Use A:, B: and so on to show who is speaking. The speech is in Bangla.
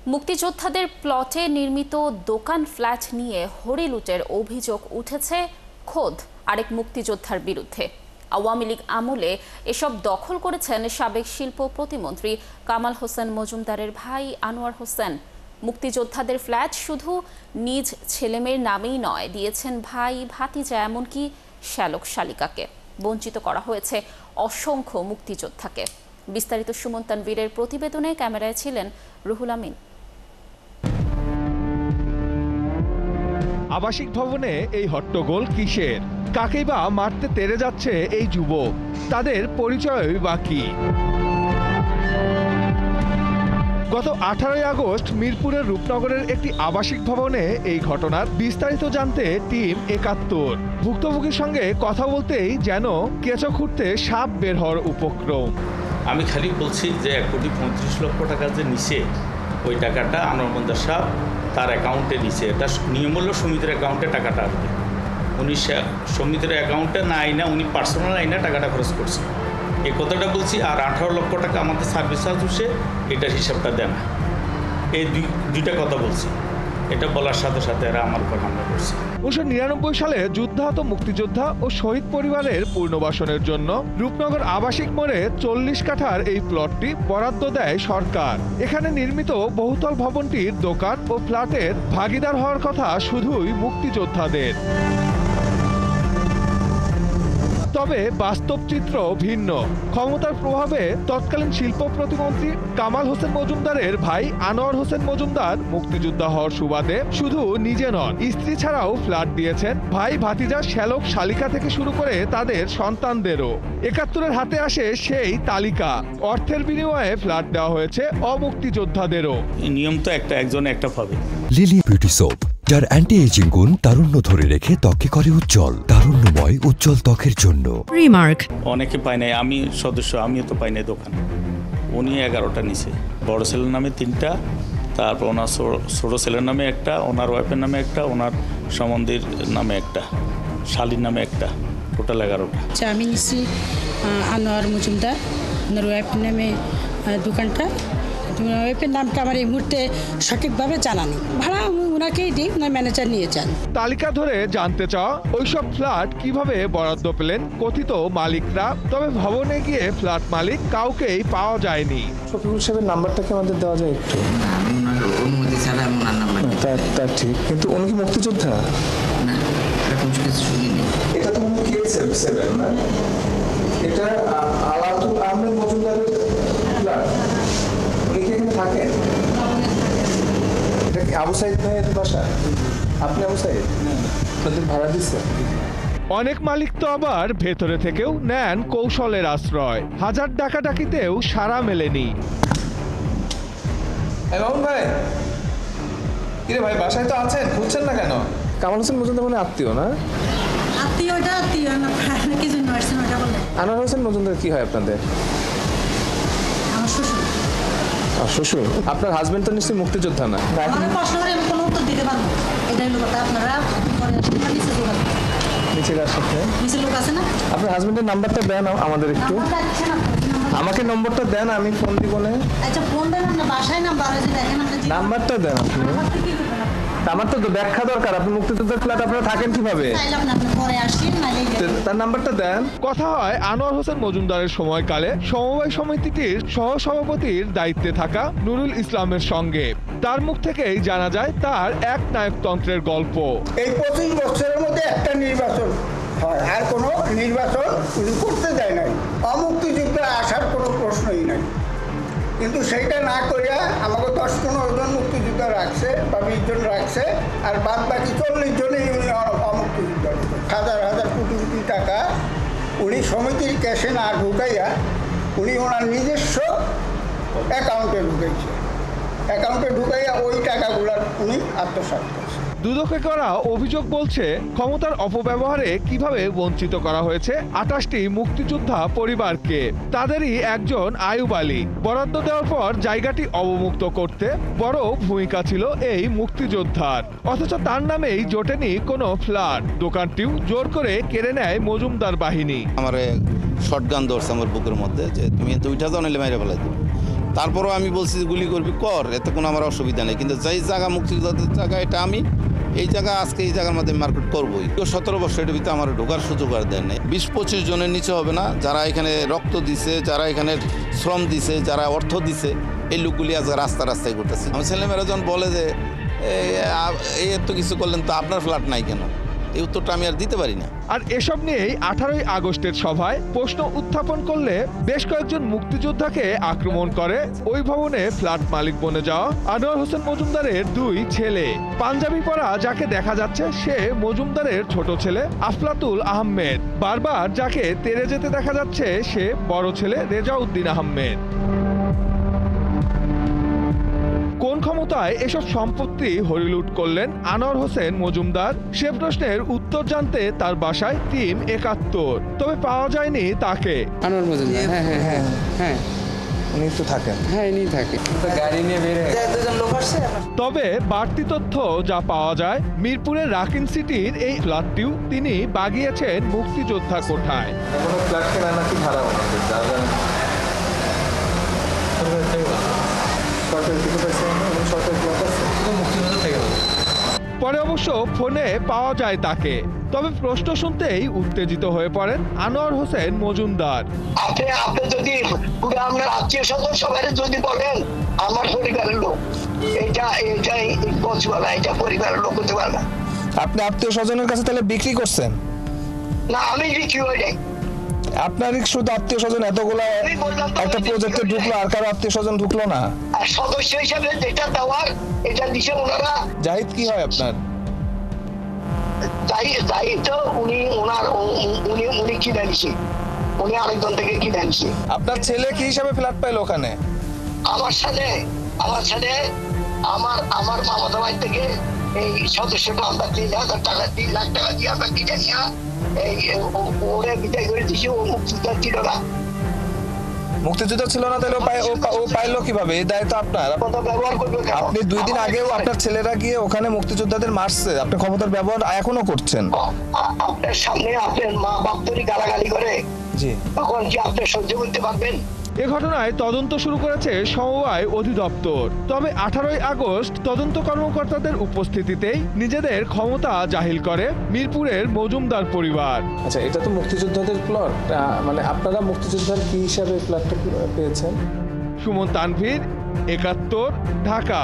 A: মুক্তিযোদ্ধাদের প্লটে নির্মিত দোকান ফ্ল্যাট নিয়ে হরিলুটের অভিযোগ উঠেছে খোদ আরেক মুক্তিযোদ্ধার বিরুদ্ধে। আওয়ামী লীগ আমলে এসব দখল করেছেন সাবেক শিল্প প্রতিমন্ত্রী কামাল হোসেন মজুমদারের ভাই আনোয়ার হোসেন। মুক্তিযোদ্ধাদের ফ্ল্যাট শুধু নিজ ছেলেমেয়ের নামেই নয়, দিয়েছেন ভাই, ভাতিজা, এমনকি শ্যালক শালিকাকে। বঞ্চিত করা হয়েছে অসংখ্য মুক্তিযোদ্ধাকে। বিস্তারিত সুমন তানভীরের প্রতিবেদনে, ক্যামেরায় ছিলেন রুহুল আমিন।
B: আবাসিক ভবনে এই হট্টগোল কিসের? কাকেই বা মারতে তেড়ে যাচ্ছে এই যুবক? তাদের পরিচয়ই বা কি? গত 18 আগস্ট মিরপুরের রূপনগরের একটি আবাসিক ভবনে এই ঘটনার বিস্তারিত জানতে টিম 71 ভুক্তভোগীর সঙ্গে কথা বলতেই যেন কেঁচো খুঁড়তে সাপ বের হওয়ার উপক্রম।
C: আমি খালি বলছি যে 1,35,00,000 টাকা যে নিচে, ওই টাকাটা আনোয়ার মোজাম্মেল সাহেব তার অ্যাকাউন্টে নিচে। এটা নিয়ম হলো সমিতির অ্যাকাউন্টে টাকাটা আসবে। উনি সমিতির অ্যাকাউন্টে না আইনা উনি পার্সোনাল আইনা টাকাটা খরচ করছে, এই কথাটা বলছি। আর 18 লক্ষ টাকা আমাদের সার্ভিস চার্জ হচ্ছে, এটার হিসাবটা দেন। এই দুইটা কথা বলছি। এটা বলার সাথে সাথে এরা আমার উপর হামলা করছে।
B: 1999 সালে যুদ্ধাহত মুক্তিযোদ্ধা ও শহীদ পরিবারের পুনর্বাসনের জন্য রূপনগর আবাসিক মোড়ে 40 কাঠার এই প্লটটি বরাদ্দ দেয় সরকার। এখানে নির্মিত বহুতল ভবনটির দোকান ও ফ্ল্যাটের ভাগিদার হওয়ার কথা শুধুই মুক্তিযোদ্ধাদের। তবে বাস্তব চিত্র ভিন্ন। ক্ষমতার প্রভাবে তৎকালীন শিল্প প্রতিমন্ত্রী কামাল হোসেন মজুমদারের ভাই আনোয়ার হোসেন মজুমদার মুক্তিযোদ্ধা হওয়ার সুবাদে শুধু নিজে নন, স্ত্রী ছাড়াও ফ্ল্যাট দিয়েছেন ভাই, ভাতিজা, শ্যালক শালিকা থেকে শুরু করে তাদের সন্তানদেরও। 71-এর হাতে আসে সেই তালিকা। অর্থের বিনিময়ে ফ্ল্যাট দেওয়া হয়েছে অমুক্তিযোদ্ধাদেরও।
C: নিয়ম তো একজন একটা পাবে।
D: লিলি বিউটি সোপ, যার অ্যান্টি এজিং গুণ তারুণ্য ধরে রেখে ত্বকে করে উজ্জ্বল। তারুণ্যময় উজ্জ্বল ত্বকের জন্য
E: রিমার্ক।
C: অনেকে পায় নাই, আমি সদস্য, আমিও তো পাই নাই দোকান। উনি 11টা নিছে, বড় ছেলের নামে 3টা, তারপর ওনার ছোট ছেলের নামে একটা, ওনার ওয়াইফের নামে একটা, ওনার সম্বন্ধীর নামে একটা, শালীর নামে একটা, টোটাল 11টা।
E: আমি নিছি আনোয়ার মজুমদার, ওনার ওয়াইফের নামে দোকানটা। ওয়াইফের নামটা আমার এই মুহূর্তে সঠিকভাবে জানা নেই। ভাড়া ওনাকেই দিই, ওনার ম্যানেজার নিয়ে যান।
B: তালিকা ধরে জানতে চাওয়া ওইসব ফ্ল্যাট কিভাবে বরাদ্দ পেলেন কথিত মালিকরা। তবে ভবনে গিয়ে ফ্ল্যাট মালিক কাউকেই পাওয়া যায়নি।
F: শফিকুল সাহেবের নাম্বারটা কি আমাদের দেওয়া যায় একটু?
G: অনুমতি ছাড়া ওনার নাম্বার
F: তা ঠিক, কিন্তু উনি কি মুক্তিযোদ্ধা?
G: না, এরকম কিছু শুনিনি।
F: এটা তো মনে হয় KS7 না? এটা আলাতুল আহমেদ মজুমদারের ফ্ল্যাট। উনি কি এখানে থাকেন? এটা কি আবু সাইদ ভাইয়ের বাসা? আপনি আবু সাইদ? আপনাদের ভাড়া দিচ্ছেন?
B: অনেক মালিক তো আবার ভেতরে থেকেও নেন কৌশলের আশ্রয়। হাজার ডাকাডাকিতেও সাড়া মেলেনি।
F: মামুন ভাই, কিরে ভাই, বাসায় তো আছেন, খুঁজছেন না কেন? কামাল হোসেন মজুমদার মানে আত্মীয় না?
E: আত্মীয় না, কি জন্য আসছেন ওটা বলে।
F: আনোয়ার হোসেন মজুমদার কি হয় আপনাদের?
E: আমার শ্বশুর।
F: শ্বশুর? আপনার হাজবেন্ড তো নিশ্চয়ই মুক্তিযোদ্ধা না?
E: আমার প্রশ্ন করে আমি কোনো উত্তর দিতে পারবো? এটাই হলো কথা। আপনারা
F: নিচে কার সাথে?
E: নিচে লোক আছে না?
F: আপনার হাজবেন্ডের নাম্বারটা দেন আমাদের একটু। আমাকে নম্বরটা দেন, আমি ফোন দিব না।
E: আচ্ছা, ফোন দেন না, বাসায় নাম্বার আছে, দেখেন আপনি।
F: নাম্বারটা দেন আপনি। আমার তো ব্যাখ্যা দরকার। আপনি মুক্তিযোদ্ধার ফ্ল্যাট আপনারা থাকেন কিভাবে? তার নাম্বারটা দেন।
B: কথা হয় আনোয়ার হোসেন মজুমদারের সময়কালে সমবায় সমিতিটির সহসভাপতির দায়িত্বে থাকা নুরুল ইসলামের সঙ্গে। তার মুখ থেকেই জানা যায় তার এক নায়কতন্ত্রের গল্প।
H: এই 25 বছরের মধ্যে একটা নির্বাচন হয়, আর কোনো নির্বাচন উনি করতে দেয় নাই। অমুক্তিযুদ্ধে আসার কোনো প্রশ্নই নাই, কিন্তু সেইটা না করিয়া আমাকে 10-15 জন মুক্তিযোদ্ধা রাখছে বা 20 জন রাখছে, আর বাদ বাকি 40 জনই উনি অমুক্তিযুদ্ধ। হাজার হাজার কোটি কোটি টাকা উনি সমিতির ক্যাশে না ঢুকাইয়া উনি ওনার নিজস্ব অ্যাকাউন্টে ঢুকাইয়া ওই টাকাগুলার উনি আত্মসাৎ করছে।
B: দুদকে করা অভিযোগ বলছে ক্ষমতার অপব্যবহারে কিভাবে বঞ্চিত করা হয়েছে 28টি মুক্তিযোদ্ধা পরিবারকে। তাদেরই একজন আয়ুব আলী। বরাদ্দ দেওয়ার পর জায়গাটি অবমুক্ত করতে বড় ভূমিকা ছিল এই মুক্তিযোদ্ধার, অথচ তার নামেই জোটেনি কোনো ফ্ল্যাট। দোকানটিও জোর করে কেড়ে নেয় মজুমদার বাহিনী।
I: আমার শটগান ধরছে আমার বুকের মধ্যে, যে তুমি 2টা জানাইলে মাইরে ফেলাই দিবে। তারপরও আমি বলছি যে গুলি করবি কর, এতে কোনো আমার অসুবিধা নেই, কিন্তু যেই জায়গা মুক্তিযোদ্ধাদের জায়গা এটা আমি এই জায়গা আজকে এই জায়গার মধ্যে মার্কেট করবোই। 17 বছর এটার ভিতরে আমার ঢোকার সুযোগ আর দেন নেই। 20-25 জনের নিচে হবে না, যারা এখানে রক্ত দিছে, যারা এখানে শ্রম দিছে, যারা অর্থ দিছে, এই লোকগুলি আজ রাস্তায় করতেছে। আমার ছেলেমেয়েরা যখন বলে যে এই এত কিছু করলেন তো আপনার ফ্ল্যাট নাই কেন, এই উত্তরটা আমি আর দিতে পারি না।
B: আর এসব নিয়েই 18ই আগস্টের সভায় প্রশ্ন উত্থাপন করলে বেশ কয়েকজন মুক্তিযোদ্ধাকে আক্রমণ করে ওই ভবনে ফ্ল্যাট মালিক বনে যাওয়া আনোয়ার হোসেন মজুমদারের 2 ছেলে। পাঞ্জাবি পরা যাকে দেখা যাচ্ছে সে মজুমদারের ছোট ছেলে আফলাতুল আহমেদ, বারবার যাকে তেড়ে যেতে দেখা যাচ্ছে সে বড় ছেলে রেজাউদ্দিন আহমেদ। কোন ক্ষমতায় এসব সম্পত্তি হরিলুট করলেন আনোয়ার হোসেন মজুমদার, সে প্রশ্নের উত্তর জানতে তার বাসায় টিম 71, তবে পাওয়া যায়নি তাকে।
J: আনোয়ার মজুমদার, হ্যাঁ
F: উনি তো থাকেন।
J: হ্যাঁ ইনি থাকে।
F: গাড়ি নিয়ে বেরে
B: তবে বাড়তি তথ্য যা পাওয়া যায়, মিরপুরের রাকিন সিটির এই ফ্ল্যাটটিও তিনি বাগিয়েছেন মুক্তিযোদ্ধা কোঠায়।
F: কোনো ফ্ল্যাট কেনা নাকি ভাড়া বানাতে যাবেন?
B: পরে অবশ্য ফোনে পাওয়া যায় তাকে, তবে প্রশ্ন শুনতেই উত্তেজিত হয়ে পড়েন আনোয়ার হোসেন মজুমদার।
K: আপনি যদি পুরো আপনার আত্মীয় স্বজন সবাই যদি বলেন আমার পরিবারের লোক, এইটাই পসিবল, এটা পরিবারের লোক হতে পারে না।
F: আপনি আত্মীয় স্বজনের কাছে তাহলে বিক্রি করছেন?
K: না, আমি বিক্রি হয়ে যাই।
F: আপনারই শুধু আত্মীয় স্বজন এতগুলো একটা প্রজেক্টে ঢুকলো, আর কারো আত্মীয় স্বজন ঢুকলো না?
K: আর সদস্য হিসাবে যেটা দেওয়ার এটা দিছে ওনারা।
F: জাহিদ কি হয় আপনার?
K: জাহিদ তো উনি কিনে নিছে, উনি আরেকজন থেকে কিনে নিছে।
F: আপনার ছেলে কি হিসাবে ফ্ল্যাট পাইলো ওখানে?
K: আমার সাথে আমার মামাতো ভাই থেকে এই সদস্যটা আমরা 3,000 টাকা 3 লাখ টাকা দিয়ে আমরা কিনে নিয়ে ওরে বিদায় করে দিছি। ও মুক্তিযোদ্ধা ছিল না।
F: মুক্তিযোদ্ধা ছিল না, তাহলে ও পাইলো কিভাবে? এই দায়িত্ব আপনার।
K: ব্যবহার করবে।
F: আপনি 2 দিন আগেও আপনার ছেলেরা গিয়ে ওখানে মুক্তিযোদ্ধাদের মারছে, আপনি ক্ষমতার ব্যবহার এখনো করছেন।
K: আপনার সামনে আপনার মা বাপ তৈরি গালাগালি করে,
F: জি,
K: তখন কি আপনি সহ্য করতে পারবেন?
B: এ ঘটনায় তদন্ত শুরু করেছে সমবায় অধিদপ্তর। তবে 18ই আগস্ট তদন্ত কর্মকর্তাদের উপস্থিতিতেই নিজেদের ক্ষমতা জাহির করে মিরপুরের মজুমদার পরিবার।
F: আচ্ছা, এটা তো মুক্তিযোদ্ধাদের প্লট, মানে আপনারা মুক্তিযোদ্ধার কি হিসাবে প্লটটা পেয়েছেন?
B: সুমন তানভীর, 71, ঢাকা।